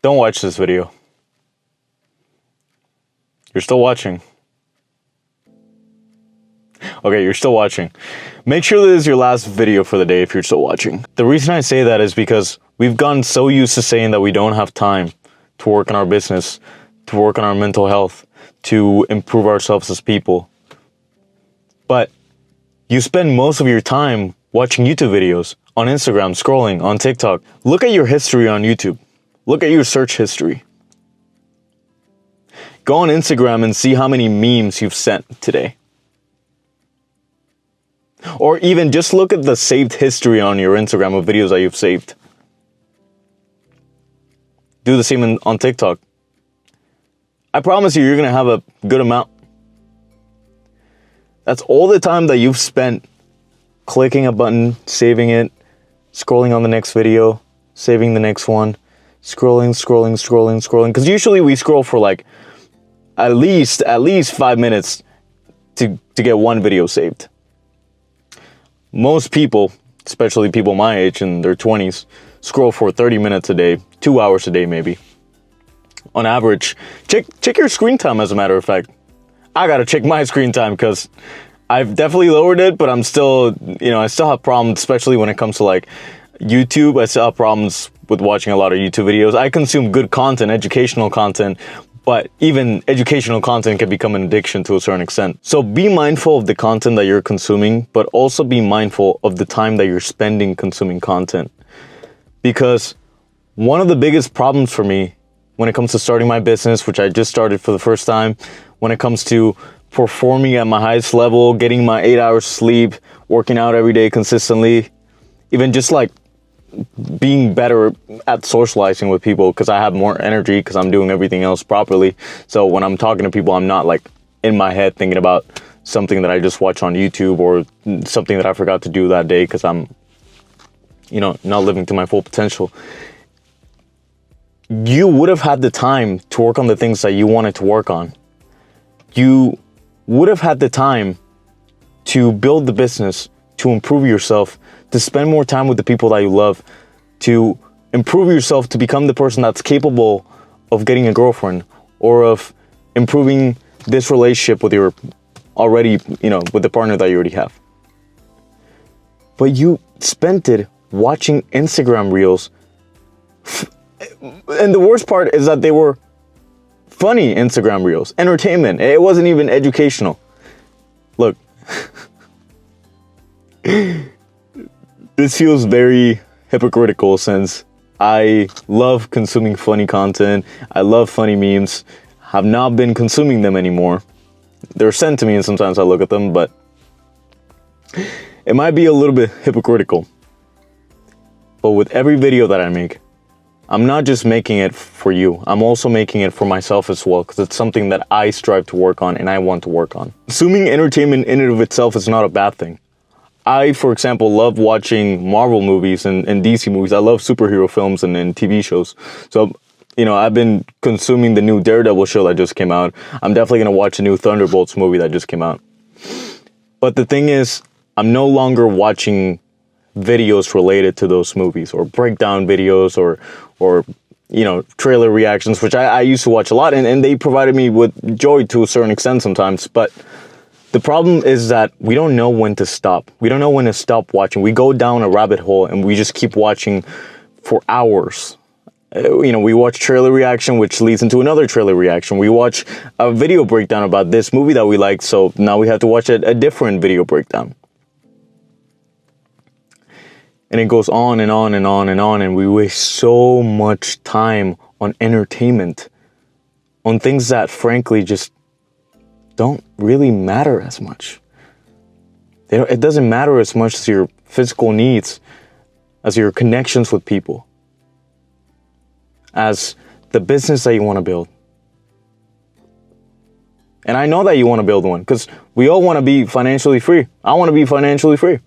Don't watch this video. You're still watching. Okay, you're still watching. Make sure this is your last video for the day if you're still watching. The reason I say that is because we've gotten so used to saying that we don't have time to work on our business, to work on our mental health, to improve ourselves as people. But you spend most of your time watching YouTube videos, on Instagram, scrolling, on TikTok. Look at your history on YouTube. Look at your search history. Go on Instagram and see how many memes you've sent today. Or even just look at the saved history on your Instagram of videos that you've saved. Do the same on TikTok. I promise you're going to have a good amount. That's all the time that you've spent clicking a button, saving it, scrolling on the next video, saving the next one, scrolling. Because usually we scroll for like at least 5 minutes to get one video saved. Most people, especially people my age in their 20s, scroll for 30 minutes a day, 2 hours a day maybe. On average, check your screen time, as a matter of fact. I gotta check my screen time because I've definitely lowered it, but I'm still, I still have problems, especially when it comes to like YouTube. I still have problems with watching a lot of YouTube videos. I consume good content, educational content, but even educational content can become an addiction to a certain extent. So be mindful of the content that you're consuming, but also be mindful of the time that you're spending consuming content. Because one of the biggest problems for me when it comes to starting my business, which I just started for the first time, when it comes to performing at my highest level, getting my 8 hours sleep, working out every day consistently, even just like being better at socializing with people because I have more energy because I'm doing everything else properly. So when I'm talking to people, I'm not like in my head thinking about something that I just watched on YouTube or something that I forgot to do that day because I'm, not living to my full potential. You would have had the time to work on the things that you wanted to work on. You would have had the time to build the business, to improve yourself, to spend more time with the people that you love, to improve yourself to become the person that's capable of getting a girlfriend or of improving this relationship with your already, with the partner that you already have. But you spent it watching Instagram reels. And the worst part is that they were funny Instagram reels, entertainment. It wasn't even educational. Look, this feels very hypocritical since I love consuming funny content. I love funny memes. Have not been consuming them anymore. They're sent to me and sometimes I look at them, but it might be a little bit hypocritical. But with every video that I make, I'm not just making it for you. I'm also making it for myself as well because it's something that I strive to work on and I want to work on. Consuming entertainment in and of itself is not a bad thing. I, for example, love watching Marvel movies and DC movies. I love superhero films and TV shows. So, I've been consuming the new Daredevil show that just came out. I'm definitely going to watch the new Thunderbolts movie that just came out. But the thing is, I'm no longer watching videos related to those movies or breakdown videos or trailer reactions, which I used to watch a lot and they provided me with joy to a certain extent sometimes. But the problem is that we don't know when to stop. We don't know when to stop watching. We go down a rabbit hole and we just keep watching for hours. We watch trailer reaction, which leads into another trailer reaction. We watch a video breakdown about this movie that we like, so now we have to watch a different video breakdown. And it goes on and on and on and on, and we waste so much time on entertainment, on things that frankly just don't really matter as much. It doesn't matter as much as your physical needs, as your connections with people, as the business that you want to build. And I know that you want to build one because we all want to be financially free. I want to be financially free.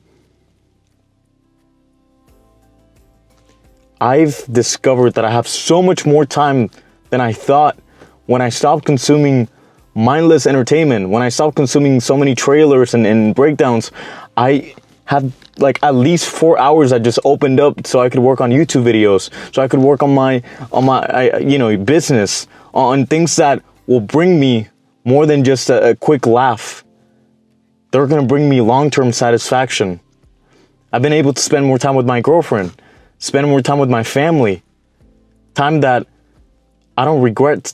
I've discovered that I have so much more time than I thought when I stopped consuming mindless entertainment, when I stopped consuming so many trailers and breakdowns. I had like at least 4 hours that just opened up so I could work on YouTube videos, so I could work on my business, on things that will bring me more than just a quick laugh. They're gonna bring me long-term satisfaction. I've been able to spend more time with my girlfriend, spend more time with my family, time that I don't regret,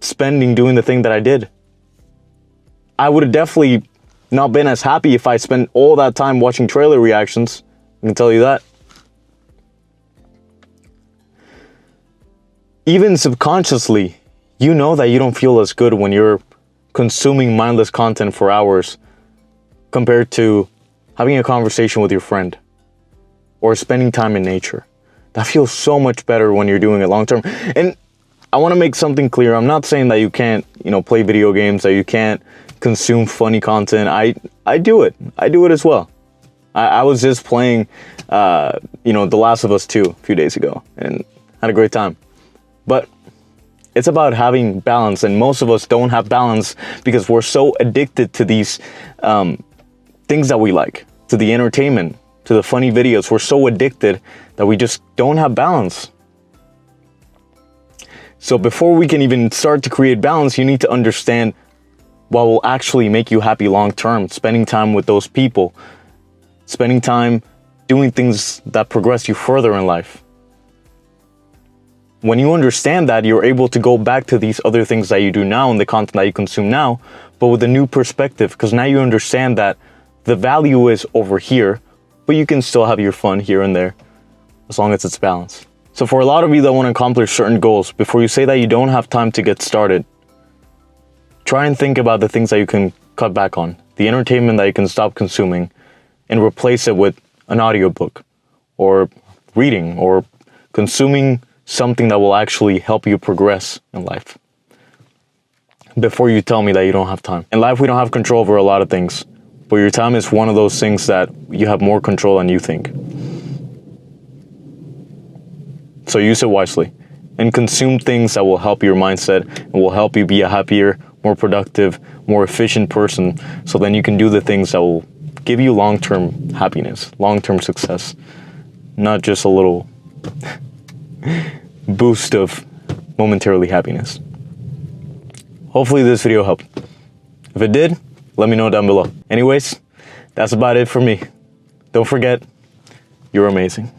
spending doing the thing that I did. I would have definitely not been as happy if I spent all that time watching trailer reactions. I can tell you that. Even subconsciously, you know that you don't feel as good when you're consuming mindless content for hours compared to having a conversation with your friend or spending time in nature. That feels so much better when you're doing it long term. And I want to make something clear. I'm not saying that you can't, play video games, that you can't consume funny content. I do it. I do it as well. I was just playing, The Last of Us 2 a few days ago and had a great time. But it's about having balance, and most of us don't have balance because we're so addicted to these things that we like, to the entertainment, to the funny videos. We're so addicted that we just don't have balance. So before we can even start to create balance, you need to understand what will actually make you happy long term. Spending time with those people, spending time doing things that progress you further in life. When you understand that, you're able to go back to these other things that you do now and the content that you consume now, but with a new perspective, because now you understand that the value is over here, but you can still have your fun here and there, as long as it's balanced. So for a lot of you that want to accomplish certain goals, before you say that you don't have time to get started, try and think about the things that you can cut back on, the entertainment that you can stop consuming, and replace it with an audiobook, or reading, or consuming something that will actually help you progress in life. Before you tell me that you don't have time. In life, we don't have control over a lot of things, but your time is one of those things that you have more control than you think. So use it wisely and consume things that will help your mindset and will help you be a happier, more productive, more efficient person. So then you can do the things that will give you long-term happiness, long-term success, not just a little boost of momentarily happiness. Hopefully this video helped. If it did, let me know down below. Anyways, that's about it for me. Don't forget, you're amazing.